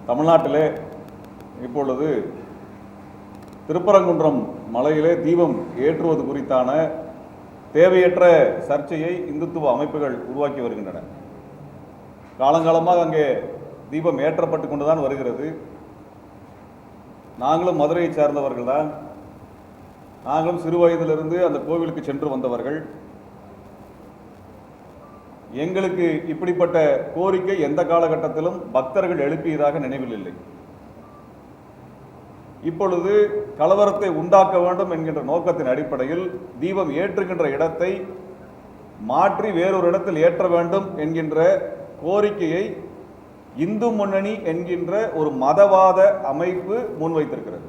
தமிழ்நாட்டிலே இப்பொழுது திருப்பரங்குன்றம் மலையிலே தீபம் ஏற்றுவது குறித்தான தேவையற்ற சர்ச்சையை இந்துத்துவ அமைப்புகள் உருவாக்கி வருகின்றன. காலங்காலமாக அங்கே தீபம் ஏற்றப்பட்டு கொண்டுதான் வருகிறது. நாங்களும் மதுரையை சார்ந்தவர்கள் தான். நாங்களும் சிறு வயதிலிருந்து அந்த கோவிலுக்கு சென்று வந்தவர்கள். எங்களுக்கு இப்படிப்பட்ட கோரிக்கை எந்த காலகட்டத்திலும் பக்தர்கள் எழுப்பியதாக நினைவில் இல்லை. இப்பொழுது கலவரத்தை உண்டாக்க வேண்டும் என்கின்ற நோக்கத்தின் அடிப்படையில் தீபம் ஏற்றுகின்ற இடத்தை மாற்றி வேறொரு இடத்தில் ஏற்ற வேண்டும் என்கின்ற கோரிக்கையை இந்து முன்னணி என்கின்ற ஒரு மதவாத அமைப்பு முன்வைத்திருக்கிறது.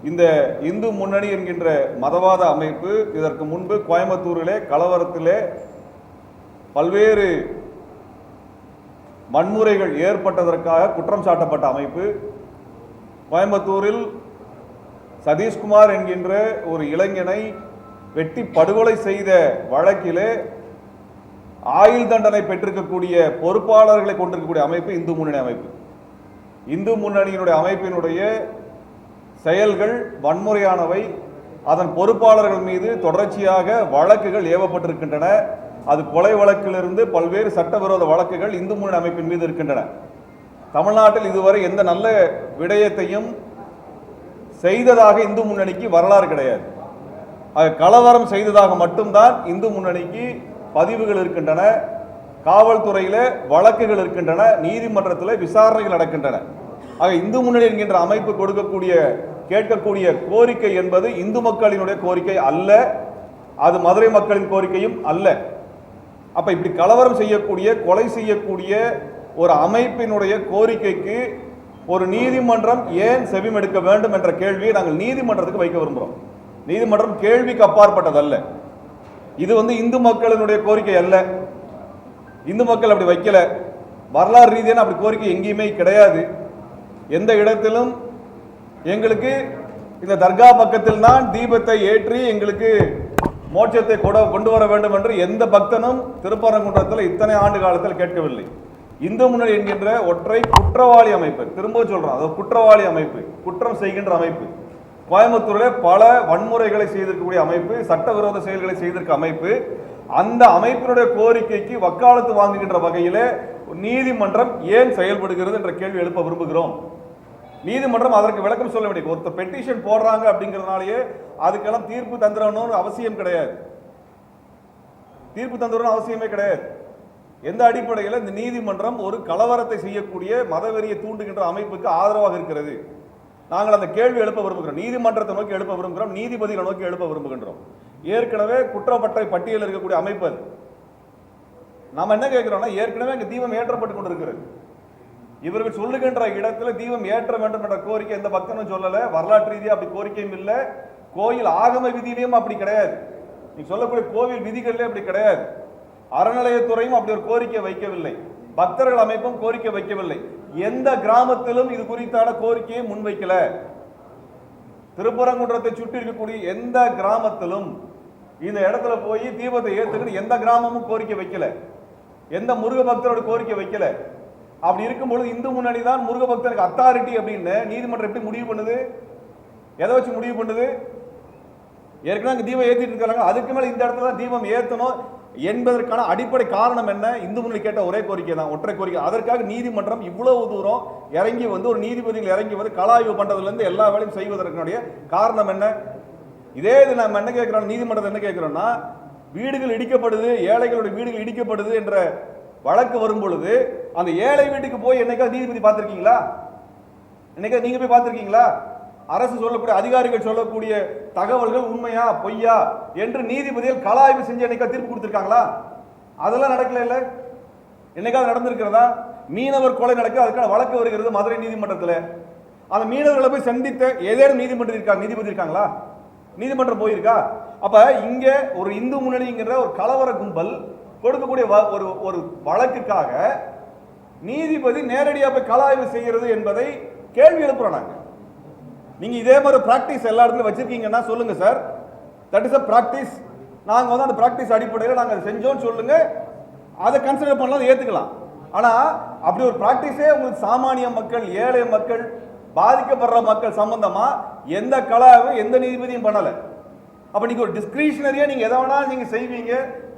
இந்த இந்து முன்னணி என்கின்ற மதவாத அமைப்பு இதற்கு முன்பு கோயம்புத்தூரிலே கலவரத்திலே பல்வேறு வன்முறைகள் ஏற்பட்டதற்காக குற்றம் சாட்டப்பட்ட அமைப்பு. கோயம்புத்தூரில் சதீஷ்குமார் என்கின்ற ஒரு இளைஞனை வெட்டி படுகொலை செய்த வழக்கிலே ஆயுள் தண்டனை பெற்றிருக்கக்கூடிய பொறுப்பாளர்களை கொண்டிருக்கக்கூடிய அமைப்பு இந்து முன்னணி அமைப்பு. இந்து முன்னணியினுடைய அமைப்பினுடைய செயல்கள் வன்முறையானவை. அதன் பொறுப்பாளர்கள் மீது தொடர்ச்சியாக வழக்குகள் ஏவப்பட்டிருக்கின்றன. அது கொலை வழக்கிலிருந்து பல்வேறு சட்டவிரோத வழக்குகள் இந்து முன்னணி அமைப்பின் மீது இருக்கின்றன. தமிழ்நாட்டில் இதுவரை எந்த நல்ல விடயத்தையும் செய்ததாக இந்து முன்னணிக்கு வரலாறு கிடையாது. கலவரம் செய்ததாக மட்டும்தான் இந்து முன்னணிக்கு பதிவுகள் இருக்கின்றன. காவல்துறையில் வழக்குகள் இருக்கின்றன. நீதிமன்றத்தில் விசாரணைகள் நடக்கின்றன. ஆக இந்து முன்னணி என்கின்ற அமைப்பு கேட்கக்கூடிய கோரிக்கை என்பது இந்து மக்களினுடைய கோரிக்கை அல்ல. அது மதுரை மக்களின் கோரிக்கையும் அல்ல. அப்ப இப்படி கலவரம் செய்யக்கூடிய கொலை செய்யக்கூடிய ஒரு அமைப்பினுடைய கோரிக்கைக்கு ஒரு நீதிமன்றம் ஏன் செவிமெடுக்க வேண்டும் என்ற கேள்வியை நாங்கள் நீதிமன்றத்துக்கு வைக்க விரும்புகிறோம். நீதிமன்றம் கேள்விக்கு அப்பாற்பட்டதல்ல. இது இந்து மக்களினுடைய கோரிக்கை அல்ல. இந்து மக்கள் அப்படி வைக்கல. வரலாறு ரீதியான அப்படி கோரிக்கை எங்கேயுமே கிடையாது. எந்த இடத்திலும் எங்களுக்கு இந்த தர்கா பக்கத்தில் தான் தீபத்தை ஏற்றி எங்களுக்கு மோட்சத்தை கொண்டு வர வேண்டும் என்று எந்த பக்தனும் திருப்பரங்குன்றத்தில் இத்தனை ஆண்டு காலத்தில் கேட்கவில்லை. இந்து முன்னணி என்கின்ற ஒற்றை குற்றவாளி அமைப்பு, திரும்ப சொல்றோம், அது குற்றவாளி அமைப்பு, குற்றம் செய்கின்ற அமைப்பு. கோயம்புத்தூரில் பல வன்முறைகளை செய்திருக்கக்கூடிய அமைப்பு, சட்டவிரோத செயல்களை செய்திருக்க அமைப்பு. அந்த அமைப்பினுடைய கோரிக்கைக்கு வக்காலத்து வாங்குகின்ற வகையிலே நீதிமன்றம் ஏன் செயல்படுகிறது என்ற கேள்வி எழுப்ப விரும்புகிறோம். நீதிமன்றம் அதற்கு விளக்கம் சொல்ல வேண்டிய ஒருத்தர் பெட்டிஷன் போடுறாங்க அப்படிங்கிறதுனாலேயே அதுக்கெல்லாம் தீர்ப்பு தந்துடணும்னு அவசியம் கிடையாது. தீர்ப்பு தந்துடணும் அவசியமே கிடையாது. எந்த அடிப்படையில் இந்த நீதிமன்றம் ஒரு கலவரத்தை செய்யக்கூடிய மதவெறியை தூண்டுகின்ற அமைப்புக்கு ஆதரவாக இருக்கிறது? நாங்கள் அந்த கேள்வி எழுப்ப விரும்புகிறோம். நீதிமன்றத்தை நோக்கி எழுப்ப விரும்புகிறோம். நீதிபதிகளை நோக்கி எழுப்ப விரும்புகின்றோம். ஏற்கனவே குற்றப்பற்றை பட்டியலில் இருக்கக்கூடிய அமைப்பு அது. நாம் என்ன கேட்கிறோம்னா, ஏற்கனவே அங்கே தீபம் ஏற்றப்பட்டு கொண்டிருக்கிறது. இவர்கள் சொல்லுகின்ற இடத்துல தீபம் ஏற்ற வேண்டும் என்ற கோரிக்கை எந்த பக்தனும் சொல்லல. வரலாற்று ரீதியாக அப்படி கோரிக்கையும் இல்லை. கோயில் ஆகம விதியிலையும் அப்படி கிடையாது. நீ சொல்லக்கூடிய கோவில் விதிகளிலே அப்படி கிடையாது. அறநிலையத்துறையும் அப்படி ஒரு கோரிக்கை வைக்கவில்லை. பக்தர்கள் அமைப்பும் கோரிக்கை வைக்கவில்லை. எந்த கிராமத்திலும் இது குறித்தான கோரிக்கையை முன்வைக்கல. திருப்பரங்குன்றத்தை சுற்றி இருக்கக்கூடிய எந்த கிராமத்திலும் இந்த இடத்துல போய் தீபத்தை ஏற்றுக்கிட்டு எந்த கிராமமும் கோரிக்கை வைக்கல. எந்த முருக பக்தரோட கோரிக்கை வைக்கல. அப்படி இருக்கும்பொழுது இந்து முன்னணி தான் முருக பக்தனுக்கு அத்தாரிட்டி அப்படின்னு நீதிமன்றம் எப்படி முடிவு பண்ணுது? எதை வச்சு முடிவு பண்ணுது? ஏற்கனவே அங்கே தீபம் ஏற்றிட்டு இருக்காங்க. அதுக்கு மேலே இந்த இடத்துல தான் தீபம் ஏற்றணும் என்பதற்கான அடிப்படை காரணம் என்ன? இந்து முன்னணி கேட்ட ஒரே கோரிக்கை தான், ஒற்றை கோரிக்கை. அதற்காக நீதிமன்றம் இவ்வளவு தூரம் இறங்கி ஒரு நீதிபதிகள் இறங்கி கலாய்வு பண்றதுலேருந்து எல்லா வேலையும் செய்வதற்குடைய காரணம் என்ன? இதே இது நம்ம என்ன கேட்கிறோம், நீதிமன்றத்தை என்ன கேட்கிறோம்னா, வீடுகள் இடிக்கப்படுது, ஏழைகளுடைய வீடுகள் இடிக்கப்படுது என்ற வழக்கு வரும் பொழுது அந்த ஏழை வீட்டுக்கு போய் என்னைக்கா நீதிபதி பார்த்திருக்கீங்களா? என்னைக்கா நீங்க போய் பார்த்திருக்கீங்களா? அரசு சொல்லக்கூடிய அதிகாரிகள் சொல்லக்கூடிய தகவல்கள் உண்மையா பொய்யா என்று நீதிபதிகள் கலாய்வு செஞ்சு என்னைக்கா தீர்ப்பு கொடுத்திருக்காங்களா? அதெல்லாம் நடக்கல. இல்ல என்னைக்காவது நடந்திருக்கிறதா? மீனவர் கொலை நடக்க அதுக்கான வழக்கு வருகிறது மதுரை நீதிமன்றத்தில். அந்த மீனவர்களை போய் சந்தித்த ஏதேனும் நீதிபதி இருக்காங்களா? நீதிமன்றம் போயிருக்கா? அப்ப இங்க ஒரு இந்து முன்னணிங்கிற ஒரு கலவர கும்பல் கொடுக்கக்கூடிய ஒரு வழக்குக்காக நீதிபதி நேரடியாக போய் கலாய்வு செய்கிறது என்பதை கேள்வி எழுப்புறோம். நாங்க நீங்க இதே மாதிரி பிராக்டிஸ் எல்லா இடத்துலயும் வச்சிருக்கீங்கன்னா சொல்லுங்க sir. That is a practice. நாங்க அந்த பிராக்டிஸ் அடிப்படையில் நாங்க செஞ்சோம்னு சொல்லுங்க. அதை கன்சிடர் பண்ணலாம், ஏத்துக்கலாம். ஆனா அப்படி ஒரு பிராக்டிஸே உங்களுக்கு சாமானிய மக்கள், ஏழை மக்கள், பாதிக்கப்படுற மக்கள் சம்பந்தமா எந்த கலாவும் எந்த நீதிபதியும் பண்ணல. அப்ப நீங்க ஒரு டிஸ்கிரிஷனரியா நீங்க எதை வேணாலும் நீங்க செய்வீங்க,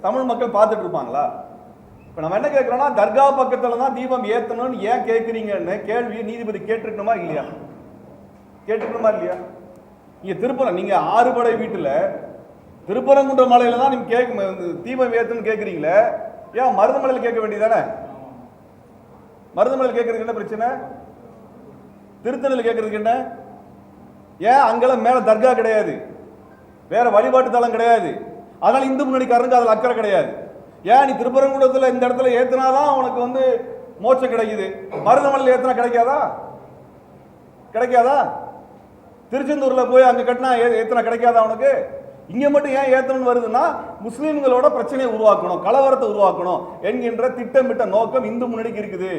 தமிழ் மக்கள் பார்த்துட்டு இருப்பாங்களா? இப்ப நம்ம என்ன கேட்கிறோம்னா, தர்கா பக்கத்துல தான் தீபம் ஏத்தணும்னு ஏன் கேட்கறீங்கன்னு கேள்வியை நீதிபதி கேட்டிருக்கணுமா இல்லையா? கேட்டிருக்கணுமா இல்லையா? நீங்க திருப்பரம், நீங்க ஆறுபடை வீட்டுல திருப்பரங்குன்ற மலையில தான் நீங்க தீபம் ஏத்தணும்னு கேட்கறீங்களே, ஏன் மருதமலையில் கேட்க வேண்டியதானே? மருதமலையில் கேட்கறதுக்கு என்ன பிரச்சனை? திருத்தணியில் கேட்கறதுக்கு என்ன? ஏன் அங்கெல்லாம் மேல தர்கா கிடையாது, வேற வழிபாட்டு தலம் கிடையாது, அதனால இந்து முன்னணிக்காரருக்கு அதில் அக்கறை கிடையாது. ஏன் நீ திருப்பரங்குன்றத்தில் இந்த இடத்துல ஏத்தினாதான் உனக்கு வந்து மோட்சம் கிடைக்குது, மருதமலையில் ஏத்தினா கிடைக்காதா? கிடைக்காதா? திருச்செந்தூர்ல போய் அங்க கட்டினா ஏத்தினா கிடைக்காதா உனக்கு? இங்க மட்டும் ஏன் ஏத்தணும்னு வருதுன்னா, முஸ்லீம்களோட பிரச்சனையை உருவாக்கணும், கலவரத்தை உருவாக்கணும் என்கின்ற திட்டமிட்ட நோக்கம் இந்து முன்னணிக்கு இருக்குது.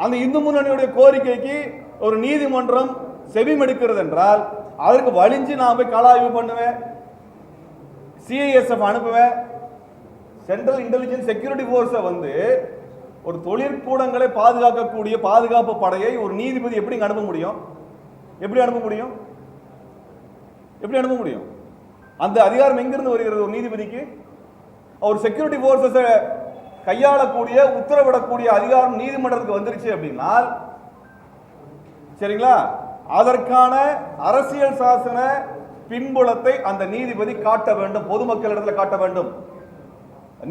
அந்த இந்து முன்னணியுடைய கோரிக்கைக்கு ஒரு நீதிமன்றம் செவிமடுக்கிறது என்றால், அதற்கு வலிஞ்சு நான் போய் கள ஆய்வு பண்ணுவேன், சிஐஎஸ்எஃப் அனுப்புவேன், சென்ட்ரல் இன்டெலிஜென்ஸ் செக்யூரிட்டி போர்ஸை வந்து ஒரு தொழிற்கூடங்களை பாதுகாக்கக்கூடிய பாதுகாப்பு படையை ஒரு நீதிபதி எப்படி அனுப்ப முடியும்? எப்படி அனுப்ப முடியும்? எப்படி அனுப்ப முடியும்? அந்த அதிகாரம் எங்கிருந்து வருகிறது ஒரு நீதிபதிக்கு? அவர் செக்யூரிட்டி போர்ஸஸை கையாளக்கூடிய, உத்தரவிடக்கூடிய அதிகாரம் நீதிமன்றத்துக்கு வந்துருச்சு அப்படின்னா, சரிங்களா, அதற்கான அரசியல் சாசன பின்புலத்தை அந்த நீதிபதி காட்ட வேண்டும், பொதுமக்களிடத்தில் காட்ட வேண்டும்.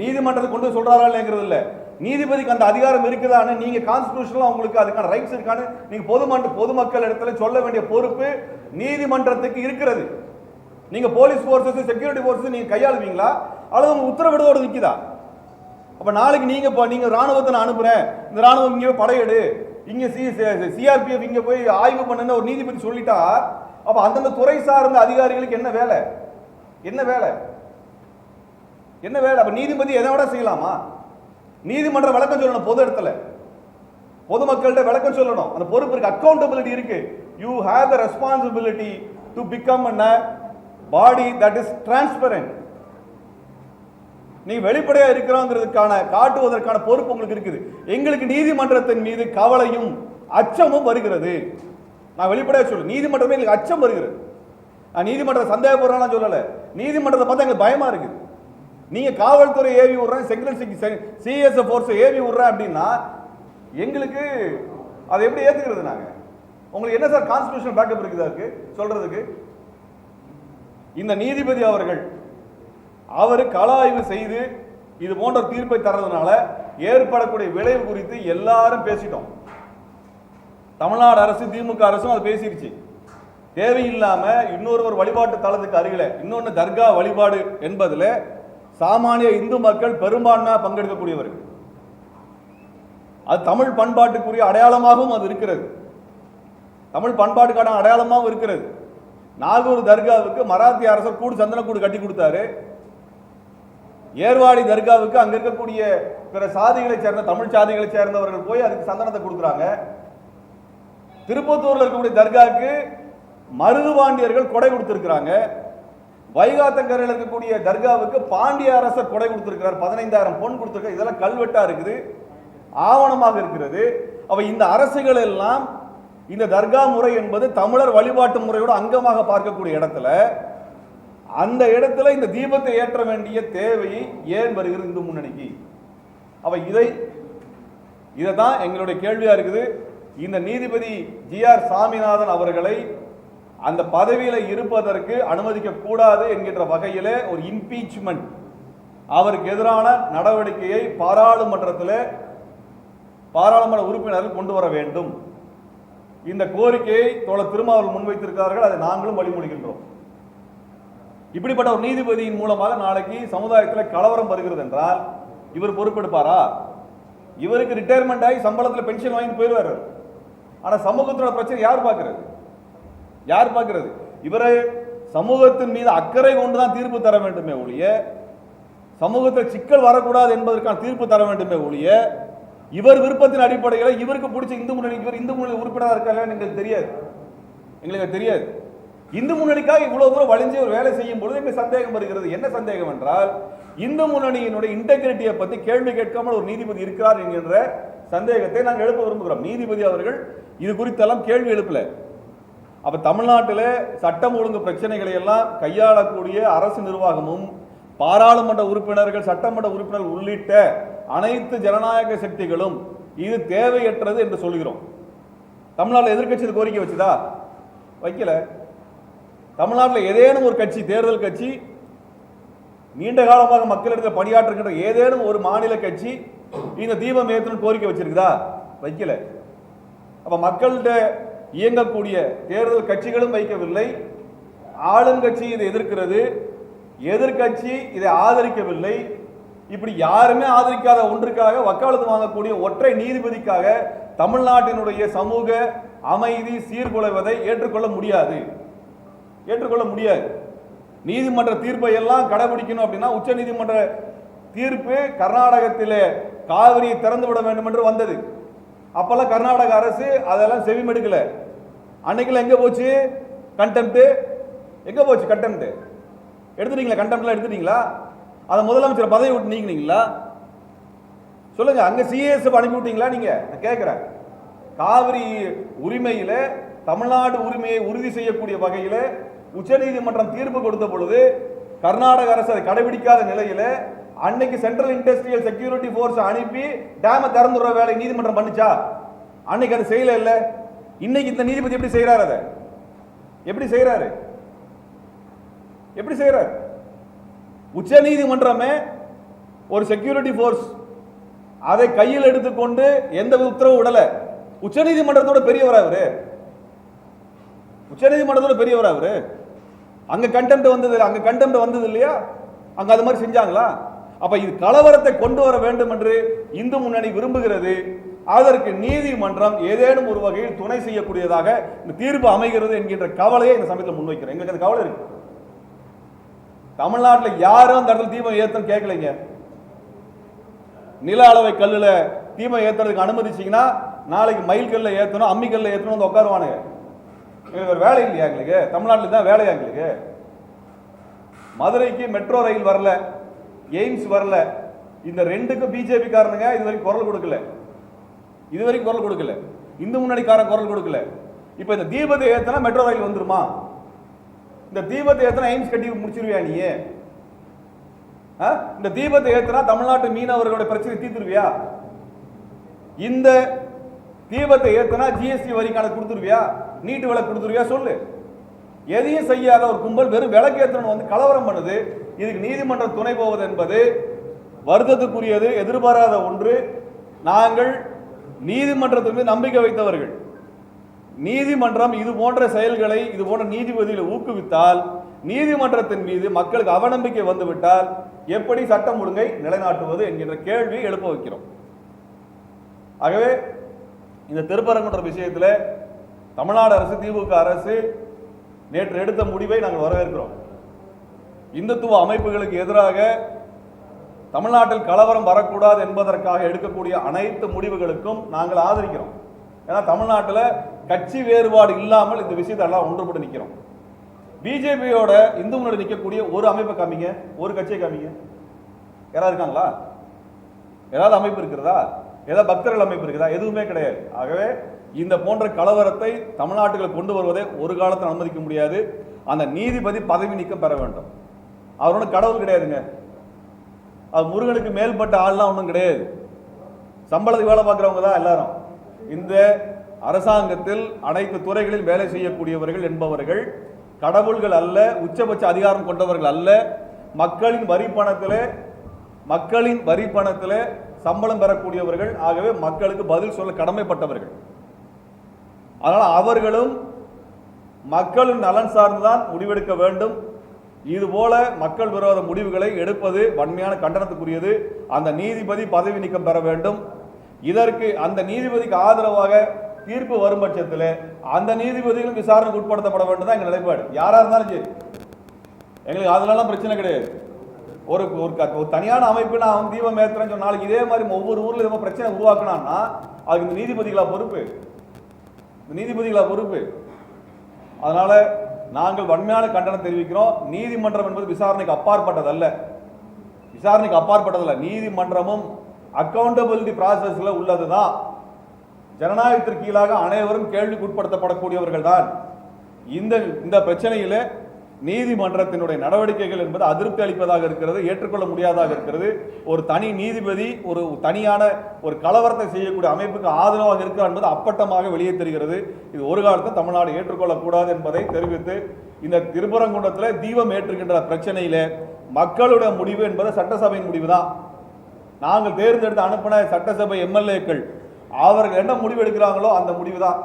நீதிமன்றத்துக்கு கொண்டு சொல்றாரா இல்லைங்கிறது இல்ல, நீதிபதிக்கு அந்த அதிகாரம் இருக்குதான்னு நீங்க கான்ஸ்டிடியூஷனலா உங்களுக்கு அதுக்கான ரைட்ஸ் இருக்கான்னு நீங்க பொதுமக்கள் இடத்துல சொல்ல வேண்டிய பொறுப்பு நீதிமன்றத்துக்கு இருக்கிறது. நீங்க போலீஸ் போர்சஸ், செக்யூரிட்டி போர்சஸ் நீங்க கையாளுவீங்களா, அல்லது உங்க உத்தரவிடுதோடு நிக்குதா? அப்ப நாளைக்கு நீங்க ராணுவத்தை நான் அனுப்புறேன், இந்த ராணுவம் இங்கே படையெடு, இங்க சிஆர்பிஎஃப் இங்க போய் ஆய்வு பண்ணுன்னு ஒரு நீதிபதி சொல்லிட்டா, அப்ப அந்தந்த துறை சார்ந்த அதிகாரிகளுக்கு என்ன வேலை? என்ன வேலை? என்ன வேலை? அப்ப நீதிபதி எதை விட செய்யலாமா? நீதிமன்ற விளக்கம் சொல்லணும், பொது இடத்துல பொதுமக்கள்கிட்ட விளக்கம் சொல்லணும், அந்த பொறுப்பு இருக்கு, அக்கௌண்டபிலிட்டி இருக்கு. You have the responsibility to become a body that is transparent. நீ வெளிப்படையா இருக்கிறோங்கிறதுக்கான காட்டுவதற்கான பொறுப்பு உங்களுக்கு இருக்குது. எங்களுக்கு நீதிமன்றத்தின் மீது கவலையும் அச்சமும் வருகிறது. நான் வெளிப்படையா சொல்ல, நீதிமன்றமே எங்களுக்கு அச்சம் வருகிறது. நான் நீதிமன்றத்தை சந்தேகப்படுறேன் சொல்லல, நீதிமன்றத்தை பார்த்தா எங்களுக்கு பயமா இருக்குது. நீங்க காவல்துறை ஏவி விடுறேன், சிஎஸ்எஃப் போர்ஸ் ஏவி விடுறேன் அப்படின்னா எங்களுக்கு அதை எப்படி ஏத்துக்கிறது? நாங்க உங்களுக்கு என்ன சார் கான்ஸ்டிடியூஷனல் பேக்கப் இருக்குதா இருக்கு சொல்றதுக்கு? இந்த நீதிபதி அவரு கள ஆய்வு செய்து இது போன்ற தீர்ப்பை தர்றதுனால ஏற்படக்கூடிய விளைவு குறித்து எல்லாரும் பேசிட்டோம். தமிழ்நாடு அரசு, திமுக அரசும் அதை பேசிருச்சு. தேவையில்லாம இன்னொரு வழிபாட்டு தலத்துக்கு அருகில இன்னொன்னு தர்கா வழிபாடு என்பதுல சாமானிய இந்து மக்கள் பெரும்பான்மையா பங்கெடுக்கக்கூடியவர்கள். அது தமிழ் பண்பாட்டுக்குரிய அடையாளமாகவும் அது இருக்கிறது, தமிழ் பண்பாட்டுக்கான அடையாளமாகவும் இருக்கிறது. நாகூர் தர்காவுக்கு மராத்திய அரசர் கூடு சந்தனக்கூடு கட்டி கொடுத்தாரு. ஏர்வாடி தர்காவுக்கு அங்க இருக்கக்கூடிய பிற சாதிகளை சேர்ந்த தமிழ் சாதிகளை சேர்ந்தவர்கள் போய் அதுக்கு சந்தனத்தை கொடுக்குறாங்க. திருப்பத்தூர்ல இருக்கக்கூடிய தர்காவுக்கு மருதுபாண்டியர்கள் கொடை கொடுத்திருக்கிறாங்க. வைகாத்தங்கரையில் இருக்கக்கூடிய தர்காவுக்கு பாண்டிய அரசர் கொடை கொடுத்திருக்கிறார், 15,000 பொன் கொடுத்திருக்கார். இதெல்லாம் கல்வெட்டா இருக்குது, ஆவணமாக இருக்கிறது. அவ இந்த அரசுகள் எல்லாம் இந்த தர்கா முறை என்பது தமிழர் வழிபாட்டு முறையோட அங்கமாக பார்க்கக்கூடிய இடத்துல, அந்த இடத்துல இந்த தீபத்தை ஏற்ற வேண்டிய தேவை ஏன் வருகிறது இந்து முன்னணிக்கு? அவ இதைதான் எங்களுடைய கேள்வியா இருக்குது. இந்த நீதிபதி ஜி.ஆர். சாமிநாதன் அவர்களை அந்த பதவியில இருப்பதற்கு அனுமதிக்க கூடாது என்கின்ற வகையிலே ஒரு இம்பீச்மெண்ட், அவருக்கு எதிரான நடவடிக்கையை பாராளுமன்ற உறுப்பினர்கள் கொண்டு வர வேண்டும். இந்த கோரிக்கையை தோழர் திருமாவளவன் முன்வைத்திருக்கிறார்கள், அதை நாங்களும் வழிமொழிகின்றோம். இப்படிப்பட்ட ஒரு நீதிபதியின் மூலமாக நாளைக்கு சமுதாயத்தில் கலவரம் வருகிறது என்றால் இவர் பொறுப்பெடுப்பாரா? இவருக்கு ரிட்டையர்மெண்ட் ஆகி சம்பளத்தில் பென்ஷன் வாங்கி போயிடுவார். ஆனா சமூகத்தோட பிரச்சனை யார் பார்க்கிறது? யார் பார்க்கிறது? இவரை சமூகத்தின் மீது அக்கறை கொண்டுதான் தீர்ப்பு தர வேண்டுமே ஒழிய, சமூகத்தில் சிக்கல் வரக்கூடாது என்பதற்கான தீர்ப்பு தர வேண்டுமே ஒழிய, இவர் விருப்பத்தின் அடிப்படையில் இவருக்கு பிடிச்ச இந்து முன்னணி உறுப்பினராக இருக்காங்க எங்களுக்கு தெரியாது. இந்து முன்னணிக்காக இவ்வளவு தூரம் வளைஞ்சு ஒரு வேலை செய்யும் பொழுது எங்களுக்கு சந்தேகம் வருகிறது. என்ன சந்தேகம் என்றால், இந்து முன்னணியினுடைய இன்டெகிரிட்டியை பத்தி கேள்வி கேட்காமல் ஒரு நீதிபதி இருக்கிறார் என்கின்ற சந்தேகத்தை நாங்கள் எழுப்ப விரும்புகிறோம். நீதிபதி அவர்கள் இது குறித்தெல்லாம் கேள்வி எழுப்பல. அப்ப தமிழ்நாட்டில் சட்டம் ஒழுங்கு பிரச்சனைகளை எல்லாம் கையாளக்கூடிய அரசு நிர்வாகமும் பாராளுமன்ற உறுப்பினர்கள், சட்டமன்ற உறுப்பினர்கள் உள்ளிட்ட அனைத்து ஜனநாயக சக்திகளும் இது தேவையற்றது என்று சொல்கிறோம். தமிழ்நாட்டில் எதிர்கட்சி கோரிக்கை வச்சுதா? வைக்கல. தமிழ்நாட்டில் ஏதேனும் ஒரு கட்சி, தேர்தல் கட்சி, நீண்ட காலமாக மக்களிடத்தில் பணியாற்றுகின்ற ஏதேனும் ஒரு மாநில கட்சி இந்த தீபம் ஏற்றணும் கோரிக்கை வச்சிருக்குதா? வைக்கல. அப்ப மக்கள்கிட்ட இயங்கக்கூடிய தேர்தல் கட்சிகளும் வைக்கவில்லை. ஆளுங்கட்சி இதை எதிர்க்கிறது, எதிர்கட்சி இதை ஆதரிக்கவில்லை. இப்படி யாருமே ஆதரிக்காத ஒன்றுக்காக வக்காலத்து வாங்கக்கூடிய ஒற்றை நீதிபதிக்காக தமிழ்நாட்டினுடைய சமூக அமைதி சீர்குலைவதை ஏற்றுக்கொள்ள முடியாது. ஏற்றுக்கொள்ள முடியாது. நீதிமன்ற தீர்ப்பை எல்லாம் கடைபிடிக்கணும் அப்படின்னா உச்ச நீதிமன்ற தீர்ப்பு கர்நாடகத்திலே காவிரியை திறந்து விட வேண்டும் என்று வந்தது. அப்பெல்லாம் கர்நாடக அரசு அதெல்லாம் செவிமெடுக்கல. அன்னைக்குள்ள எங்க போச்சு கண்டெம்ட்? எங்க போச்சு கண்டெம்ட்? எடுத்துட்டீங்களா? கண்டெம்ட்லாம் எடுத்துட்டீங்களா? அதை முதலமைச்சர் பதவி விட்டு நீக்கினீங்களா? சொல்லுங்க. அங்க சிஎஸ் அனுப்பி விட்டீங்களா? நீங்க நான் கேட்கிறேன். காவிரி உரிமையில தமிழ்நாடு உரிமையை உறுதி செய்யக்கூடிய வகையில உச்சநீதிமன்றம் தீர்ப்பு கொடுத்த பொழுது கர்நாடக அரசு அதை கடைபிடிக்காத நிலையில அன்னைக்கு சென்ட்ரல் இண்டஸ்ட்ரியல் செக்யூரிட்டி போர்ஸ் அனுப்பி டேம திறந்துற வேலை நீதிமன்றம் பண்ணுச்சா? அன்னைக்கு அது செய்யல. இல்ல இன்னைக்கு இந்த நீதிபதி எப்படி செய்யறாரு? அதை எப்படி செய்யறாரு? எப்படி செய்யறாரு? உச்ச நீதிமன்றமே ஒரு செக்யூரிட்டி போர்ஸ் அதை கையில் எடுத்துக்கொண்டு எந்த உத்தரவு விடல. உச்ச நீதிமன்றத்தோட பெரியவர் அவரு. உச்ச நீதிமன்றத்தோட பெரியவர் அவரு. அங்க கண்டெம்ட் வந்தது, அங்க கண்டெம்ட் வந்தது இல்லையா? அங்க அது மாதிரி செஞ்சாங்களா? அப்ப இது கலவரத்தை கொண்டு வர வேண்டும் என்று இந்து முன்னணி விரும்புகிறது. அதற்கு நீதிமன்றம் ஏதேனும் ஒரு வகையில் துணை செய்யக்கூடியதாக இந்த தீர்ப்பு அமைகிறது என்கின்ற கவலையை இந்த சமயத்தில் முன்வைக்கிறேன். எங்களுக்கு அந்த கவலை இருக்கு. தமிழ்நாட்டில் யாரும் அந்த இடத்துல தீபம் ஏத்தம் கேட்கலைங்க. நில அளவை கல்லுல தீபம் ஏத்துறதுக்கு அனுமதிச்சீங்கன்னா நாளைக்கு மயில் கல்ல ஏத்தணும், அம்மி கல்ல ஏத்தணும் வந்து உட்காருவானுங்க. எங்களுக்கு ஒரு வேலை இல்லையா? எங்களுக்கு தமிழ்நாட்டில் தான் வேலையா? எங்களுக்கு மதுரைக்கு மெட்ரோ ரயில் வரல, எய்ம்ஸ் வரல. இந்த ரெண்டுக்கும் பிஜேபி காரனுங்க இதுவரைக்கும் குரல் கொடுக்கல. இதுவரைக்கும் குரல் கொடுக்கல. இந்து முன்னணிக்காரன் குரல் கொடுக்கல. இப்ப இந்த தீபத்தை ஏத்தனா மெட்ரோ ரயில் வந்துருமா? இந்த தீபத்தை ஏத்தனா எய்ம்ஸ் கட்டி முடிச்சிருவியா நீ? இந்த தீபத்தை ஏத்தனா தமிழ்நாட்டு மீனவர்களுடைய பிரச்சனை தீர்த்துருவியா? இந்த தீபத்தை ஏத்தனா ஜிஎஸ்டி வரி கணக்கு கொடுத்துருவியா? நீட்டு விலை கொடுத்துருவியா? சொல்லு. எதையும் செய்யாத ஒரு கும்பல் வெறும் விளக்கு ஏற்றணும் வந்து கலவரம் பண்ணுது. இதுக்கு நீதிமன்றம் துணை போவது என்பது வருத்தத்துக்குரியது, எதிர்பாராத ஒன்று. நாங்கள் நீதிமன்றத்தின் மீது நம்பிக்கை வைத்தவர்கள். நீதிமன்றம் இது போன்ற செயல்களை, இது போன்ற நீதிபதிகளை ஊக்குவித்தால், நீதிமன்றத்தின் மீது மக்களுக்கு அவநம்பிக்கை வந்துவிட்டால் எப்படி சட்டம் ஒழுங்கை நிலைநாட்டுவது என்கின்ற கேள்வியை எழுப்ப வைக்கிறோம். ஆகவே இந்த திருப்பரங்குன்ற விஷயத்தில் தமிழ்நாடு அரசு, திமுக அரசு நேற்று எடுத்த முடிவை நாங்கள் வரவேற்கிறோம். இந்துத்துவ அமைப்புகளுக்கு எதிராக தமிழ்நாட்டில் கலவரம் வரக்கூடாது என்பதற்காக எடுக்கக்கூடிய அனைத்து முடிவுகளுக்கும் நாங்கள் ஆதரிக்கிறோம். ஏன்னா தமிழ்நாட்டில் கட்சி வேறுபாடு இல்லாமல் இந்த விஷயத்தை எல்லாம் ஒன்றுபட்டு நிற்கிறோம். பிஜேபியோட இந்து முன்னணி நிற்கக்கூடிய ஒரு அமைப்பை காமிங்க, ஒரு கட்சியை காமிங்க. யாராவது இருக்காங்களா? ஏதாவது அமைப்பு இருக்கிறதா? ஏதாவது பக்தர்கள் அமைப்பு இருக்குதா? எதுவுமே கிடையாது. ஆகவே இந்த போன்ற கலவரத்தை தமிழ்நாட்டுக்கு கொண்டு வருவதை ஒரு காலத்தில் அனுமதிக்க முடியாது. அந்த நீதிபதி பதவி நீக்கம் பெற வேண்டும். அவர் ஒன்றும் கடவுள் கிடையாதுங்க. அது முருகனுக்கு மேல்பட்ட ஆள்லாம் ஒன்றும் கிடையாது. சம்பளத்துக்கு வேலை பார்க்குறவங்க தான் எல்லாரும். இந்த அரசாங்கத்தில் அனைத்து துறைகளில் வேலை செய்யக்கூடியவர்கள் என்பவர்கள் கடவுள்கள் அல்ல, உச்சபட்ச அதிகாரம் கொண்டவர்கள் அல்ல. மக்களின் வரி பணத்தில் சம்பளம் பெறக்கூடியவர்கள். ஆகவே மக்களுக்கு பதில் சொல்ல கடமைப்பட்டவர்கள். அதனால் அவர்களும் மக்களின் நலன் சார்ந்துதான் முடிவெடுக்க வேண்டும். இதுபோல மக்கள் விரோத முடிவுகளை எடுப்பது வன்மையான கண்டனத்துக்குரியது. அந்த நீதிபதி பதவி நீக்கம் பெற வேண்டும். இதற்கு அந்த நீதிபதிக்கு ஆதரவாக தீர்ப்பு வரும் பட்சத்தில் அந்த நீதிபதிகளும் விசாரணைக்கு உட்படுத்தப்பட வேண்டும் தான் எங்கள் நிலைப்பாடு. யாரா இருந்தாலும் சரி, எங்களுக்கு அதனால பிரச்சனை கிடையாது. ஒரு தனியான அமைப்பு நான் தீபம் ஏற்றுறேன்னு சொன்ன நாளைக்கு இதே மாதிரி ஒவ்வொரு ஊர்ல இதே பிரச்சனை உருவாக்கினான்னா அதுக்கு இந்த நீதிபதிகளா பொறுப்பு. அதனால நாங்கள் வன்மையான கண்டனம் தெரிவிக்கிறோம். நீதிமன்றம் என்பது விசாரணைக்கு அப்பாற்பட்டதல்ல. விசாரணைக்கு அப்பாற்பட்டதில்லை. நீதிமன்றமும் அக்கௌண்டபிலிட்டி ப்ராசஸ்ல உள்ளதுதான். ஜனநாயகத்திற்கு கீழாக அனைவரும் கேள்விக்கு உட்படுத்தப்படக்கூடியவர்கள் தான். இந்த பிரச்சனையில நீதிமன்றத்தினுடைய நடவடிக்கைகள் என்பது அதிருப்தி அளிப்பதாக இருக்கிறது, ஏற்றுக்கொள்ள முடியாதாக இருக்கிறது. ஒரு தனி நீதிபதி ஒரு தனியான ஒரு கலவரத்தை செய்யக்கூடிய அமைப்புக்கு ஆதரவாக இருக்கிறார் என்பது அப்பட்டமாக வெளியே தெரிகிறது. இது ஒரு காலத்தில் தமிழ்நாடு ஏற்றுக்கொள்ளக்கூடாது என்பதை தெரிவித்து, இந்த திருப்பரங்குன்றத்தில் தீபம் ஏற்றுகின்ற பிரச்சனையில மக்களுடைய முடிவு என்பது சட்டசபையின் முடிவு தான். நாங்கள் தேர்ந்தெடுத்து அனுப்பின சட்டசபை எம்எல்ஏக்கள் அவர்கள் என்ன முடிவு எடுக்கிறாங்களோ அந்த முடிவு தான்.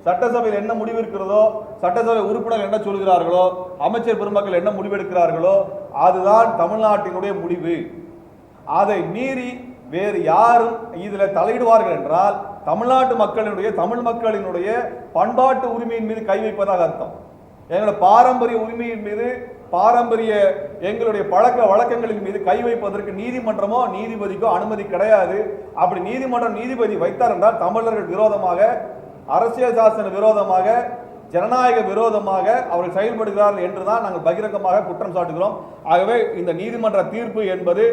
சட்டசபையில் என்ன முடிவு இருக்கிறதோ, சட்டசபை உறுப்பினர்கள் என்ன சொல்கிறார்களோ, அமைச்சர் பெருமக்கள் என்ன முடிவு எடுக்கிறார்களோ அதுதான் தமிழ்நாட்டினுடைய முடிவு. அதை மீறி வேறு யாரும் இதில் தலையிடுவார்கள் என்றால் தமிழ்நாட்டு மக்களினுடைய, தமிழ் மக்களினுடைய பண்பாட்டு உரிமையின் மீது கை வைப்பதாக அர்த்தம். எங்களுடைய பாரம்பரிய உரிமையின் மீது, பாரம்பரிய எங்களுடைய பழக்க வழக்கங்களின் மீது கை வைப்பதற்கு நீதிமன்றமோ நீதிபதிக்கோ அனுமதி கிடையாது. அப்படி நீதிமன்றம் நீதிபதி வைத்தார் என்றால் தமிழர்கள் விரோதமாக, அரசியல் சாசன விரோதமாக, ஜனநாயக விரோதமாக அவர்கள் செயல்படுகிறார்கள் என்றுதான் நாங்கள் பகிரங்கமாக குற்றம் சாட்டுகிறோம். ஆகவே இந்த நீதிமன்ற தீர்ப்பு என்பது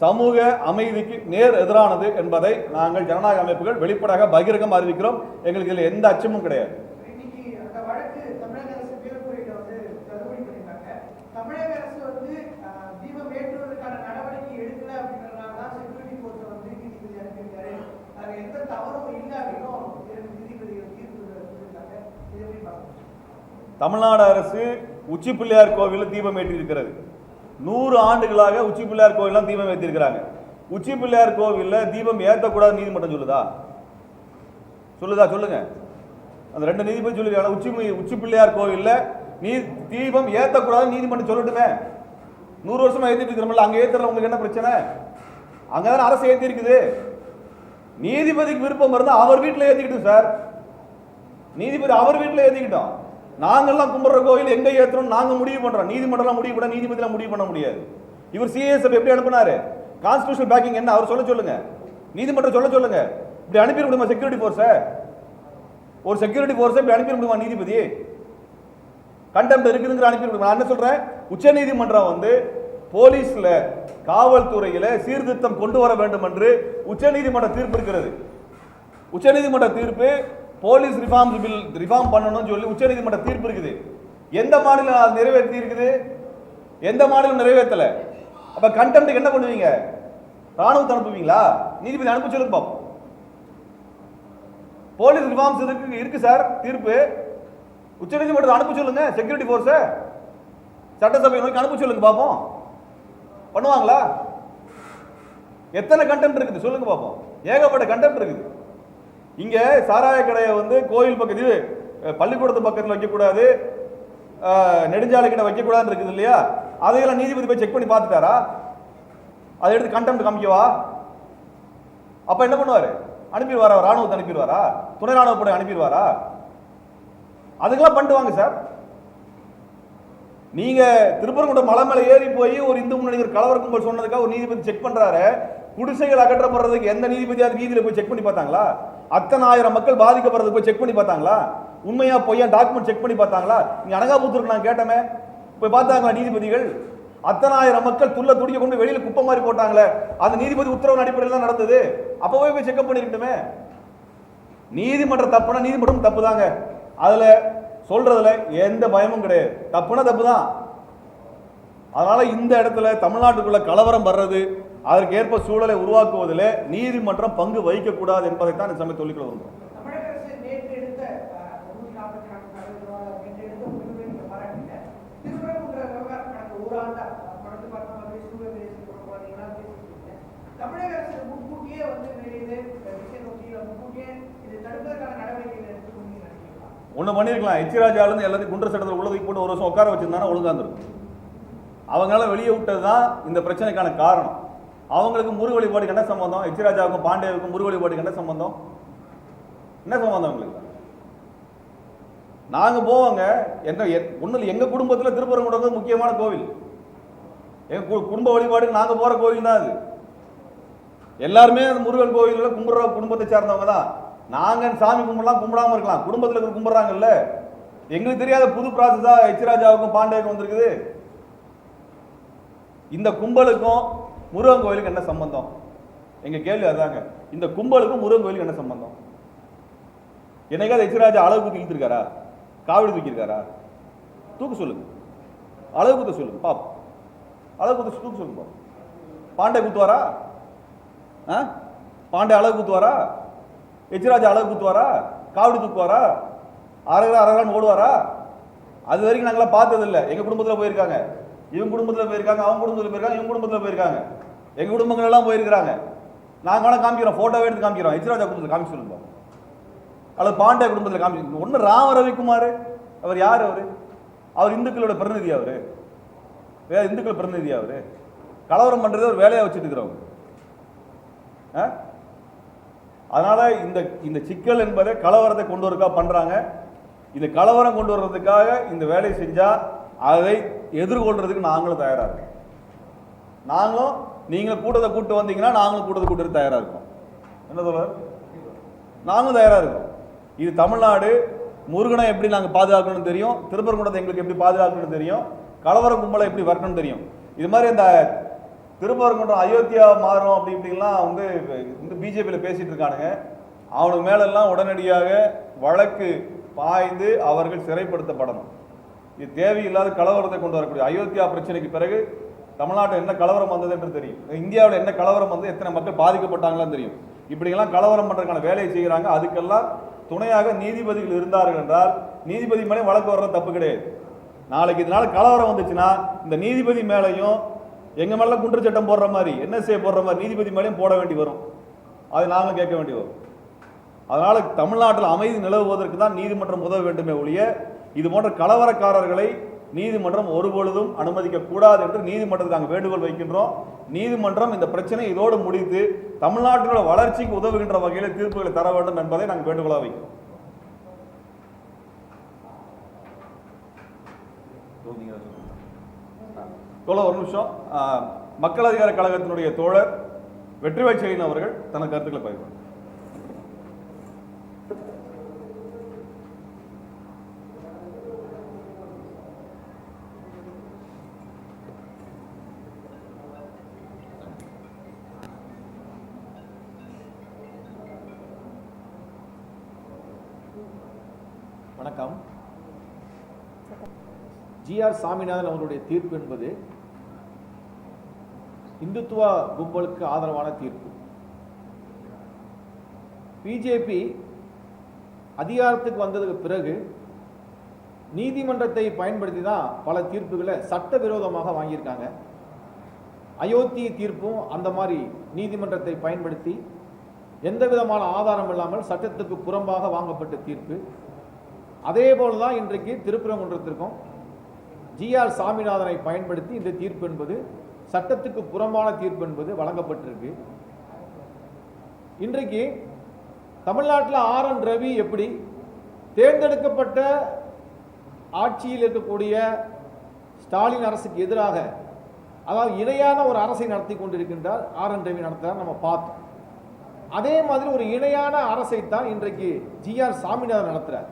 சமூக அமைதிக்கு நேர் எதிரானது என்பதை நாங்கள் ஜனநாயக அமைப்புகள் வெளிப்படையாக பகிரங்கம் அறிவிக்கிறோம். எங்களுக்கு இதில் எந்த அச்சமும் கிடையாது. தமிழ்நாடு அரசு உச்சி பிள்ளையார் கோவில் தீபம் ஏற்றிருக்கிறது. 100 ஆண்டுகளாக உச்சி பிள்ளையார் கோவில் தீபம் ஏற்றிருக்கிறாங்க. உச்சி பிள்ளையார் கோவில்ல தீபம் ஏற்றக்கூடாது நீதிமன்றம் சொல்லுதா? சொல்லுங்க. அந்த 2 நீதிபதி சொல்லிருக்காங்க. உச்சி பிள்ளையார் கோவில்ல தீபம் ஏற்றக்கூடாது நீதிமன்றம் சொல்லட்டுமே. 100 வருஷமா ஏற்றிட்டு இருக்கிறோம்ல, அங்க ஏத்துறதுல உங்களுக்கு என்ன பிரச்சனை? அங்கதான் அரசு ஏற்றி இருக்குது. நீதிபதிக்கு விருப்பம் இருந்தா அவர் வீட்டில் ஏற்றிக்கிட்டோம் சார். நீதிபதி அவர் வீட்டில் ஏற்றிக்கிட்டோம். நாங்கள்லாம் கும்பிட்ற கோயில் எங்க ஏற்றணும் நாங்க முடிவு பண்றோம். நீதிமன்றம் முடிவு பண்ண, நீதிபதியெல்லாம் முடிவு பண்ண முடியாது. இவர் சிஎஸ்எஃப் எப்படி அனுப்பினாரு? கான்ஸ்டிடியூஷனல் பேக்கிங் என்ன அவர் சொல்லுங்க. நீதிமன்றம் சொல்லுங்க. இப்படி அனுப்பிட முடியுமா? செக்யூரிட்டி போர்ஸை, ஒரு செக்யூரிட்டி போர்ஸை இப்படி அனுப்பிட முடியுமா? நீதிபதி கண்டெம்ட் இருக்குதுங்கிற அனுப்பிட முடியுமா? நான் என்ன சொல்றேன், உச்ச நீதிமன்றம் போலீஸ்ல, காவல்துறையில சீர்திருத்தம் கொண்டு வர வேண்டும் என்று உச்ச நீதிமன்ற தீர்ப்பு இருக்கிறது. உச்ச நீதிமன்ற தீர்ப்பு போலீஸ் ரிஃபார்ம் பண்ணணும்னு சொல்லி உச்ச நீதிமன்ற தீர்ப்பு இருக்குது. எந்த மாநிலம் நிறைவேற்றி இருக்குது? எந்த மாநிலம் நிறைவேற்றல. அப்ப கண்டெம்ட் என்ன பண்ணுவீங்க? ராணுவத்தை அனுப்புவீங்களா? நீதிபதி அனுப்ப சொல்லுங்க பாப்போம். போலீஸ் ரிஃபார்ம்ஸ் இருக்கு சார் தீர்ப்பு. உச்ச நீதிமன்றத்தை அனுப்ப சொல்லுங்க. செக்யூரிட்டி போர்ஸை சட்டசபை நோக்கி அனுப்ப சொல்லுங்க பாப்போம். பண்ணுவாங்களா? எத்தனை கண்டெம்ட் இருக்குது சொல்லுங்க பாப்போம். ஏகப்பட்ட கண்டெம்ட் இருக்குது. இங்க சாராய கடையை கோயில் பக்கத்து, பள்ளிக்கூடத்து பக்கத்தில் வைக்கக்கூடாது, நெடுஞ்சாலை கிட்ட வைக்கக்கூடாதுன்னு இருக்குது இல்லையா? அதையெல்லாம் நீதிபதி போய் செக் பண்ணி பார்த்துட்டாரா? அதை எடுத்து கண்டெம்ட் காமிக்கவா? அப்ப என்ன பண்ணுவாரு? அனுப்பிடுவாரா? ராணுவத்தை அனுப்பிடுவாரா? துணை ராணுவ படை அனுப்பிடுவாரா? அதுக்கெல்லாம் பண்ணிட்டு வாங்க சார். நீங்க திருப்பரங்குன்றம் மலை மேல ஏறி போய் ஒரு இந்து முன்னணி கலவர கும்பல் சொன்னதுக்காக ஒரு நீதிபதி செக் பண்றாரு. குடிசைகள் அகற்றப்படுறதுக்கு எந்த நீதிபதியாவது வீதியில போய் செக் பண்ணி பார்த்தாங்களா? அத்தனை ஆயிரம் மக்கள் பாதிக்கப்படுறதுக்கு போய் செக் பண்ணி பார்த்தாங்களா? உண்மையா பொய்யா டாக்குமெண்ட் செக் பண்ணி பார்த்தாங்களா? நீங்க அனகாபுத்தூருக்கு நான் கேட்டமே, போய் பார்த்தாங்களா நீதிபதிகள்? அத்தனை ஆயிரம் மக்கள் துள்ள துடிக்க கொண்டு வெளியில குப்பை மாதிரி போட்டாங்களே, அந்த நீதிபதி உத்தரவு அடிப்படையில் தான் நடந்தது. அப்பவே போய் செக்அப் பண்ணிருக்கட்டுமே. நீதிமன்றம் தப்புனா நீதிமன்றம் தப்பு தாங்க. அதுல சொல்றதுல எந்த பயமும் கிடையாது. தப்புனா தப்பு தான். அதனால இந்த இடத்துல தமிழ்நாட்டுக்குள்ள கலவரம் வர்றது, அதற்கு ஏற்ப சூழலை உருவாக்குவதில் நீதிமன்றம் பங்கு வகிக்கக்கூடாது என்பதைத்தான் இந்த சமயம் சொல்லிக் கொள்ள விரும்புகிறோம். ஒண்ணு பண்ணிருக்கலாம். எச்ராஜால எல்லாத்தையும் குண்டர் சட்டத்தில் உள்ளதுக்கு போட்டு 1 வருஷம் உட்கார வச்சிருந்தானா ஒழுங்காந்துருக்கும். அவங்களால வெளியே விட்டதுதான் இந்த பிரச்சனைக்கான காரணம். அவங்களுக்கு முருக வழிபாடுக்கு என்ன சம்பந்தம்? எச்ராஜாவுக்கும் பாண்டியவுக்கும் முருக வழிபாடுக்கு என்ன சம்பந்தம்? என்ன சம்பந்தம் அவங்களுக்கு? நாங்க போவாங்க. எங்க குடும்பத்தில் திருப்பரங்குன்றம் முக்கியமான கோவில். எங்க குடும்ப வழிபாடுக்கு நாங்க போற கோவில் தான் அது. எல்லாருமே அந்த முருகன் கோவில் கும்பிடுற குடும்பத்தை சேர்ந்தவங்க தான். நாங்க சாமி கும்பிடலாம், கும்பிடாம இருக்கலாம். குடும்பத்தில் கும்பிடுறாங்கல்ல. எங்களுக்கு தெரியாத புது ப்ராசஸா எச்ராஜாவுக்கும் பாண்டியவுக்கும் வந்திருக்குது. இந்த கும்பலுக்கும் முருகன் கோயிலுக்கு என்ன சம்பந்தம்? எங்க கேள்வி அதாங்க. இந்த கும்பலுக்கும் முருகன் கோயிலுக்கு என்ன சம்பந்தம்? என்னைக்காவது எச்ராஜா அளவு குத்தி இழுத்துருக்காரா? காவடி தூக்கியிருக்காரா? தூக்கு சொல்லுங்க, அளவு குத்த சொல்லுங்க பாப்போம். அளவு குத்த தூக்கு சொல்லுங்க. பாண்டே குத்துவாரா? பாண்டே அளவு குத்துவாரா? எச்ராஜா அளவு குத்துவாரா? காவடி தூக்குவாரா? அரகரான்னு ஓடுவாரா? அது வரைக்கும் நாங்களாம் பார்த்தது இல்லை. எங்க குடும்பத்தில் போயிருக்காங்க, இவங்க குடும்பத்தில் போயிருக்காங்க, அவங்க குடும்பத்தில் போயிருக்காங்க, இவங்க குடும்பத்தில் போயிருக்காங்க, எங்க குடும்பங்கள் எல்லாம் போயிருக்கிறாங்க. நாங்க வேணா காமிக்கிறோம், போட்டோவே எடுத்து காமிக்கிறோம். எச்ராஜா குடும்பத்தில் காமிச்சு சொல்லுங்க, அல்லது பாண்டே குடும்பத்தில் காமிச்சு. ஒன்னு ராம ரவிக்குமார், அவர் யார்? அவர் இந்துக்களோட பிரதிநிதி. அவரு வேற இந்துக்கள் பிரதிநிதி. அவரு கலவரம் பண்றது ஒரு வேலையா வச்சுட்டு இருக்கிறவங்க. அதனால இந்த சிக்கல் என்பதை கலவரத்தை கொண்டு வரக்கா பண்றாங்க. இந்த கலவரம் கொண்டு வர்றதுக்காக இந்த வேலையை செஞ்சா அதை எதிர்கொள்றதுக்கு நாங்களும் தயாரா இருக்கோம். நாங்களும் நீங்களும் கூட்டத்தை கூட்டு வந்தீங்கன்னா நாங்களும் கூட்டத்தை கூட்டுறது தயாரா இருக்கோம். என்ன சொல்ற? நாங்களும் தயாரா இருக்கோம். இது தமிழ்நாடு. முருகனை எப்படி நாங்கள் பாதுகாக்கணும்னு தெரியும், திருப்பரங்குன்றத்தை எங்களுக்கு எப்படி பாதுகாக்கணும்னு தெரியும், கலவர கும்பலை எப்படி வரணும்னு தெரியும். இது மாதிரி இந்த திருப்பரங்குன்றம் அயோத்தியா மாறும் அப்படி இப்படிலாம் இந்த பிஜேபியில் பேசிட்டு இருக்கானுங்க. அவனுக்கு மேலெல்லாம் உடனடியாக வழக்கு பாய்ந்து அவர்கள் சிறைப்படுத்தப்படணும். இது தேவையில்லாத கலவரத்தை கொண்டு வரக்கூடிய அயோத்தியா பிரச்சனைக்கு பிறகு தமிழ்நாட்டில் என்ன கலவரம் வந்தது என்று தெரியும், இந்தியாவில் என்ன கலவரம் வந்து எத்தனை மக்கள் பாதிக்கப்பட்டாங்களான்னு தெரியும். இப்படியெல்லாம் கலவரம் பண்றதுக்கான வேலையை செய்கிறாங்க. அதுக்கெல்லாம் துணையாக நீதிபதிகள் இருந்தார்கள் என்றால் நீதிபதி மேலே வழக்கு வர்றது தப்பு கிடையாது. நாளைக்கு இதனால கலவரம் வந்துச்சுன்னா இந்த நீதிபதி மேலையும் எங்க மேல குற்ற சட்டம் போடுற மாதிரி NSA போடுற மாதிரி நீதிபதி மேலையும் போட வேண்டி வரும். அதை நாங்களும் கேட்க வேண்டி வரும். அதனால தமிழ்நாட்டில் அமைதி நிலவுவதற்கு தான் நீதிமன்றம் உதவ வேண்டுமே ஒழிய இது போன்ற கலவரக்காரர்களை நீதிமன்றம் ஒருபொழுதும் அனுமதிக்க கூடாது என்று நீதிமன்றத்துக்கு நாங்கள் வேண்டுகோள் வைக்கின்றோம். நீதிமன்றம் இந்த பிரச்சனை இதோடு முடித்து தமிழ்நாட்டினோட வளர்ச்சிக்கு உதவுகின்ற வகையில் தீர்ப்புகளை தர வேண்டும் என்பதை நாங்கள் வேண்டுகோளாக வைக்கிறோம். ஒரு நிமிஷம். மக்கள் அதிகார கழகத்தினுடைய தோழர் வெற்றிவேல் செழியன் அவர்கள் தனது கருத்துக்களை பகிர்வார். வணக்கம். ஜி.ஆர். சாமிநாதன் அவருடைய தீர்ப்பு என்பது இந்துத்துவ கும்பலுக்கு ஆதரவான தீர்ப்பு. பிஜேபி அதிகாரத்துக்கு வந்ததுக்கு பிறகு நீதிமன்றத்தை பயன்படுத்தி தான் பல தீர்ப்புகளை சட்டவிரோதமாக வாங்கியிருக்காங்க. அயோத்தி தீர்ப்பும் அந்த மாதிரி நீதிமன்றத்தை பயன்படுத்தி எந்த விதமான ஆதாரம் இல்லாமல் சட்டத்துக்கு புறம்பாக வாங்கப்பட்ட தீர்ப்பு. அதே போலதான் இன்றைக்கு திருப்பரங்குன்றத்திற்கும் ஜி.ஆர். சாமிநாதனை பயன்படுத்தி இந்த தீர்ப்பு என்பது சட்டத்துக்கு புறம்பான தீர்ப்பு என்பது வழங்கப்பட்டிருக்கு. இன்றைக்கு தமிழ்நாட்டில் R.N. ரவி எப்படி தேர்ந்தெடுக்கப்பட்ட ஆட்சியில் இருக்கக்கூடிய ஸ்டாலின் அரசுக்கு எதிராக, அதாவது இணையான ஒரு அரசை நடத்தி கொண்டிருக்கின்றார் R.N. ரவி நடத்துகிறார், நம்ம பார்த்தோம். அதே மாதிரி ஒரு இணையான அரசை தான் இன்றைக்கு ஜி.ஆர். சாமிநாதன் நடத்துகிறார்.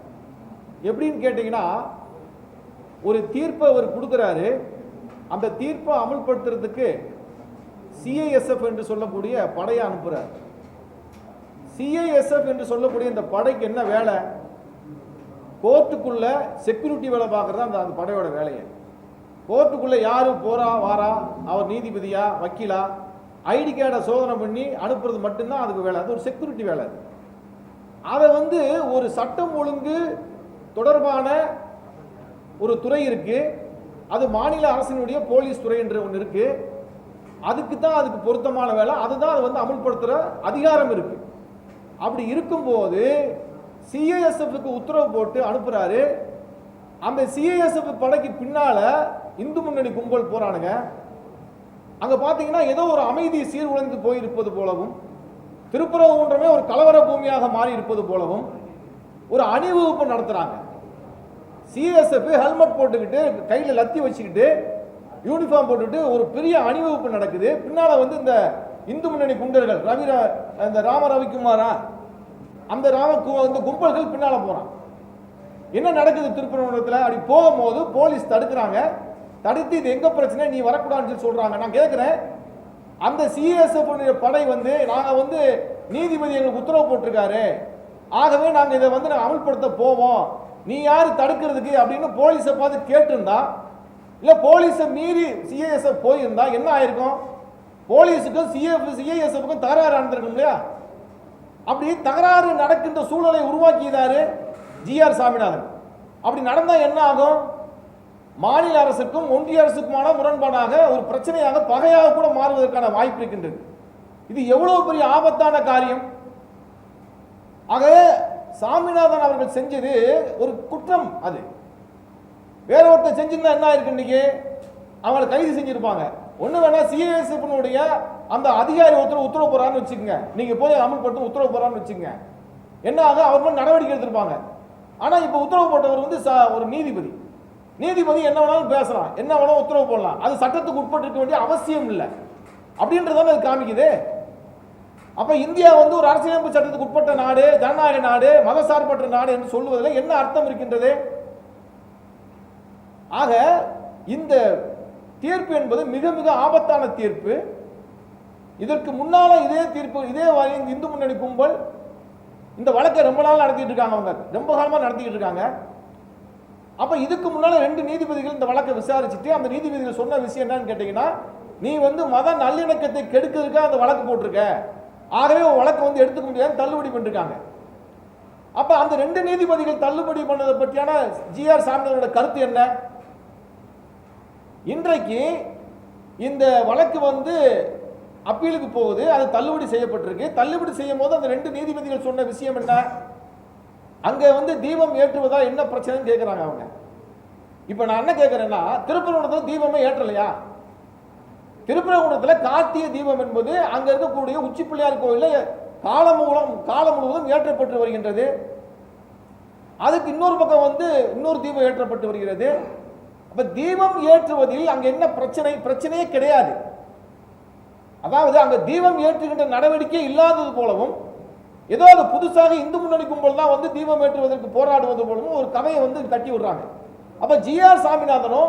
எப்படின்னு கேட்டீங்கன்னா, ஒரு தீர்ப்பை அவர் கொடுக்குறாரு, அந்த தீர்ப்பை அமல்படுத்துறதுக்கு CISF என்று சொல்லக்கூடிய படையை அனுப்புறார். CISF என்று சொல்லக்கூடிய இந்த படைக்கு என்ன வேலை? கோர்ட்டுக்குள்ள செக்யூரிட்டி வேலை பார்க்கறது அந்த படையோட வேலையை. கோர்ட்டுக்குள்ள யாரு போறா வாரா, அவர் நீதிபதியா வக்கீலா, ஐடி கார்டை சோதனை பண்ணி அனுப்புறது மட்டும்தான் அதுக்கு வேலை. அது ஒரு செக்யூரிட்டி வேலை. அதை ஒரு சட்டம் ஒழுங்கு தொடர்பான ஒரு துறை இருக்கு, அது மாநில அரசினுடைய போலீஸ் துறை என்று ஒன்று இருக்கு. அதுக்கு தான் அதுக்கு பொருத்தமான வேலை, அதுதான் அது அமல்படுத்துற அதிகாரம் இருக்கு. அப்படி இருக்கும்போது CISF உத்தரவு போட்டு அனுப்புறாரு. அந்த CISF படைக்கு பின்னால இந்து முன்னணி கும்பல் போறானுங்க. அங்க பாத்தீங்கன்னா ஏதோ ஒரு அமைதி சீர்குலைந்து போயிருப்பது போலவும், திருப்பரங்குன்றமே ஒரு கலவர பூமியாக மாறி இருப்பது போலவும் ஒரு அணிவகுப்பு நடத்துறாங்க. CISF ஹெல்மெட் போட்டுக்கிட்டு கையில் லத்தி வச்சுக்கிட்டு யூனிஃபார்ம் போட்டுக்கிட்டு ஒரு பெரிய அணிவகுப்பு நடக்குது. பின்னால இந்த இந்து முன்னணி குண்டர்கள் இந்த ராம ரவிக்குமாரா அந்த கும்பல்கள் பின்னால போறான். என்ன நடக்குது திருப்பரங்குன்றத்தில்? அப்படி போகும்போது போலீஸ் தடுக்கிறாங்க. தடுத்து இது எங்க பிரச்சனை, நீ வரக்கூடாதுன்னு சொல்றாங்க. நான் கேட்கிறேன், அந்த சிஎஸ்எஃப் படை வந்து நாங்க வந்து நீதிபதி எங்களுக்கு உத்தரவு போட்டிருக்காரு, ஆகவே நாங்க இதை வந்து நாங்க அமல்படுத்த போவோம், நீ யாரு தடுக்கிறதுக்கு அப்படின்னு போலீஸை பார்த்து கேட்டிருந்தா, இல்ல போலீஸை மீறி சிஐஎஸ்எஃப் போயிருந்தா என்ன ஆயிருக்கும்? போலீஸுக்கும் சிஐஎஸ்எஃப்க்கும் தகராறு நடந்திருக்கும் இல்லையா? அப்படி தகராறு நடக்கின்ற சூழலை உருவாக்கியதாரு ஜிஆர் சாமிநாதன். அப்படி நடந்தா என்ன ஆகும்? மாநில அரசுக்கும் ஒன்றிய அரசுக்குமான முரண்பாடாக ஒரு பிரச்சனையாக பகையாக கூட மாறுவதற்கான வாய்ப்பு இருக்கின்றது. இது எவ்வளவு பெரிய ஆபத்தான காரியம். ஆக சாமிநாதன் அவர்கள் செஞ்சது ஒரு குற்றம். அது வேற ஒருத்தர் செஞ்சிருந்தா என்ன இருக்கு, இன்னைக்கு அவங்களை கைது செஞ்சிருப்பாங்க. ஒண்ணு வேணா சிஐஎஸ்எஃப்னுடைய அந்த அதிகாரி ஒருத்தர் உத்தரவு போறான்னு வச்சுக்கோங்க, நீங்க போய் அமல்படுத்த உத்தரவு போறான்னு வச்சுக்கோங்க, என்ன ஆகும்? அவர் மேல நடவடிக்கை எடுத்திருப்பாங்க. ஆனா இப்ப உத்தரவு போட்டவர் வந்து ஒரு நீதிபதி. நீதிபதி என்ன வேணாலும் பேசலாம், என்ன வேணாலும் உத்தரவு போடலாம், அது சட்டத்துக்கு உட்பட்டு இருக்க வேண்டிய அவசியம் இல்லை அப்படின்றதான அது காமிக்குது. அப்ப இந்தியா வந்து ஒரு அரசியலமைப்பு சட்டத்துக்கு உட்பட்ட நாடு, ஜனநாயக நாடு, மதசார்பற்ற நாடு என்று சொல்லுவதில் என்ன அர்த்தம் இருக்கின்றது? ஆக இந்த தீர்ப்பு என்பது மிக மிக ஆபத்தான தீர்ப்பு. இதற்கு முன்னால இதே தீர்ப்பு, இதே இந்து முன்னணி கும்பல் இந்த வழக்கை ரொம்ப நாள் நடத்திட்டு இருக்காங்க, அவங்க ரொம்ப காலமா நடத்திட்டு இருக்காங்க. அப்ப இதுக்கு முன்னால 2 நீதிபதிகள் இந்த வழக்கை விசாரிச்சுட்டு அந்த நீதிபதிகள் சொன்ன விஷயம் என்னன்னு கேட்டீங்கன்னா, நீ வந்து மத நல்லிணக்கத்தை கெடுக்கிறதுக்காக அந்த வழக்கு போட்டிருக்க, ஆகவே வழக்கு வந்து எடுத்துக்க முடியாது, தள்ளுபடி பண்ணிருக்காங்க. அப்ப அந்த 2 நீதிபதிகள் தள்ளுபடி பண்ணதை பற்றியான ஜிஆர் சாமிநாதனோட கருத்து என்ன? இன்றைக்கு இந்த வழக்கு வந்து அப்பீலுக்கு போகுது, அது தள்ளுபடி செய்யப்பட்டிருக்கு. தள்ளுபடி செய்யும் போது அந்த 2 நீதிபதிகள் சொன்ன விஷயம் என்ன? அங்க வந்து தீபம் ஏற்றுவதா என்ன பிரச்சனைன்னு கேட்கிறாங்க அவங்க. இப்ப நான் என்ன கேட்கிறேன்னா, திருப்பரங்குன்றத்துல தீபமே ஏற்றலையா? திருப்பரங்குன்றத்துல கார்த்திகை தீபம் என்பது அங்க இருக்கக்கூடிய உச்சி பிள்ளையார் கோயில்ல காலம் முழுவதும் ஏற்றப்பட்டு வருகின்றது. அதுக்கு இன்னொரு பக்கம் வந்து இன்னொரு தீபம் ஏற்றப்பட்டு வருகிறது. அப்ப தீபம் ஏற்றுவதில் அங்க என்ன பிரச்சனை? பிரச்சனையே கிடையாது. அதாவது அங்க தீபம் ஏற்றுகின்ற நடவடிக்கை இல்லாதது போலவும், ஏதோ அது புதுசாக இந்து முன்னணி கும்பல் தான் வந்து தீபம் ஏற்றுவதற்கு போராடுவது போலவும் ஒரு கதையை வந்து கட்டி விடுறாங்க. அப்ப ஜிஆர் சாமிநாதனோ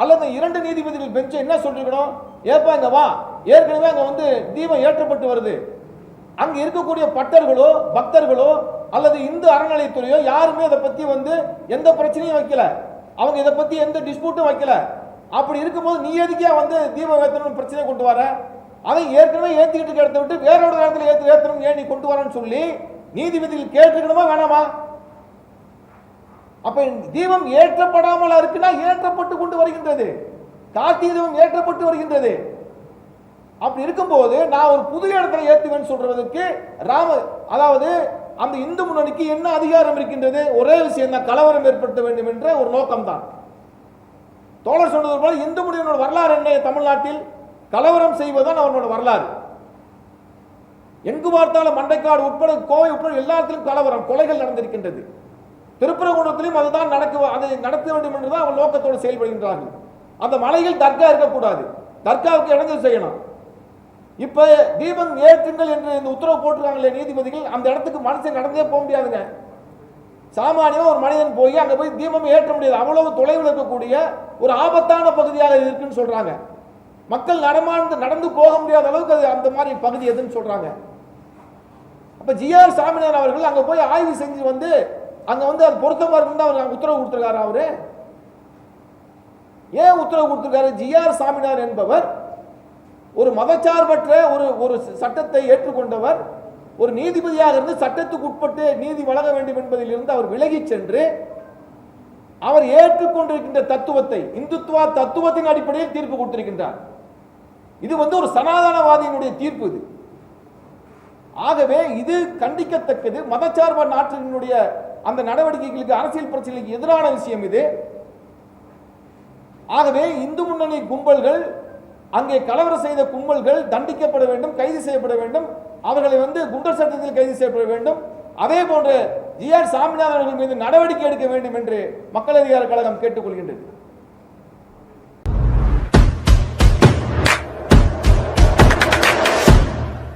அல்லது 2 நீதிபதிகள் பெஞ்சை என்ன சொல்லிருக்கணும்? ஏப்பா இங்க வா, ஏற்கனவே அங்க வந்து தீபம் ஏற்றப்பட்டு வருது, அங்க இருக்கக்கூடிய பட்டர்களோ பக்தர்களோ அல்லது இந்து அறநிலையத்துறையோ யாருமே அதை பத்தி வந்து எந்த பிரச்சனையும் வைக்கல, அவங்க இதை பத்தி எந்த டிஸ்பியூட்டும் வைக்கல. அப்படி இருக்கும்போது நீ எதுக்கே வந்து தீபம் ஏற்றணும் பிரச்சனை கொண்டு வர? அதை ஏற்கனவே ஏற்றிக்கிட்டு இடத்த விட்டு வேற ஒரு இடத்துல ஏற்றணும் ஏன் நீ கொண்டு வரன்னு சொல்லி நீதிபதிகள் கேட்டுக்கணுமா வேணாமா? அப்ப தீபம் ஏற்றப்படாமல் இருக்குன்னா ஏற்றப்பட்டு கொண்டு வருகின்றது, கார்த்திகை தீபம் ஏற்றப்பட்டு வருகின்றது. அப்படி இருக்கும்போது நான் ஒரு புது இடத்துல ஏற்றுவேன்னு சொல்றதுக்கு அதாவது அந்த இந்து முன்னணிக்கு என்ன அதிகாரம் இருக்கின்றது? ஒரே விஷயம் தான், கலவரம் ஏற்படுத்த வேண்டும் என்ற ஒரு நோக்கம் தான். தோழர் சொன்னது போல இந்து முன்னணியோட வரலாறு என்ன? தமிழ்நாட்டில் கலவரம் செய்வதுதான் அவர்களோட வரலாறு. எங்கு பார்த்தாலும் மண்டைக்காடு உட்பட கோவை உட்பட எல்லா இடத்திலும் கலவரம், கொலைகள் நடந்திருக்கின்றது. திருப்பரங்குன்றத்திலும் அதுதான் அதை நடத்த வேண்டும் என்றுதான் அவங்க நோக்கத்தோடு செயல்படுகின்றார்கள். அந்த மலையில் தர்கா இருக்கக்கூடாது, தர்காவுக்கு இடைஞ்சல் செய்யணும். இப்ப தீபம் ஏற்றுங்கள் என்று இந்த உத்தரவு போட்டிருக்காங்களே நீதிபதிகள், அந்த இடத்துக்கு மனுஷன் நடந்தே போக முடியாதுங்க. சாமானியம் ஒரு மனிதன் போய் அங்க போய் தீபம் ஏற்ற முடியாது, அவ்வளவு தொலைவில் இருக்கக்கூடிய ஒரு ஆபத்தான பகுதியாக இருக்குன்னு சொல்றாங்க. மக்கள் நடந்து போக முடியாத அளவுக்கு அது அந்த மாதிரி பகுதி எதுன்னு சொல்றாங்க. அப்ப ஜிஆர் சாமிநாதன் அவர்கள் அங்க போய் ஆய்வு செஞ்சு வந்து அங்க வந்து அது பொருத்தமா இருக்குன்னு அவர் உத்தரவு கொடுத்திருக்காரு. அவரு ஏன் உத்தரவு கொடுத்திருக்காரு? ஜிஆர் சாமிநாதன் என்பவர் ஒரு மதச்சார்பற்ற ஒரு சட்டத்தை ஏற்றுக்கொண்டவர், ஒரு நீதிபதியாக இருந்து சட்டத்துக்கு உட்பட்டு நீதி வழங்க வேண்டும் என்பதில் இருந்து அவர் விலகி சென்று அவர் ஏற்றுக்கொண்டிருக்கின்ற தத்துவத்தை, இந்துத்துவ தத்துவத்தின் அடிப்படையில் தீர்ப்பு கொடுத்திருக்கின்றார். இது வந்து ஒரு சனாதனவாதியினுடைய தீர்ப்பு இது. ஆகவே இது கண்டிக்கத்தக்கது. மதச்சார்பற்ற நாட்டினுடைய அந்த நடவடிக்கைகளுக்கு, அரசியல் பிரச்சனைக்கு எதிரான விஷயம் இது. ஆகவே இந்து முன்னணி கும்பல்கள், அங்கே கலவரம் செய்த கும்பல்கள் தண்டிக்கப்பட வேண்டும், கைது செய்யப்பட வேண்டும். அவர்களை வந்து குண்டர் சட்டத்தில் கைது செய்யப்பட வேண்டும். அதே போன்று ஜிஆர் சாமிநாதன் அவர்கள் மீது நடவடிக்கை எடுக்க வேண்டும் என்று மக்கள் அதிகார கழகம் கேட்டுக்கொள்கின்றது.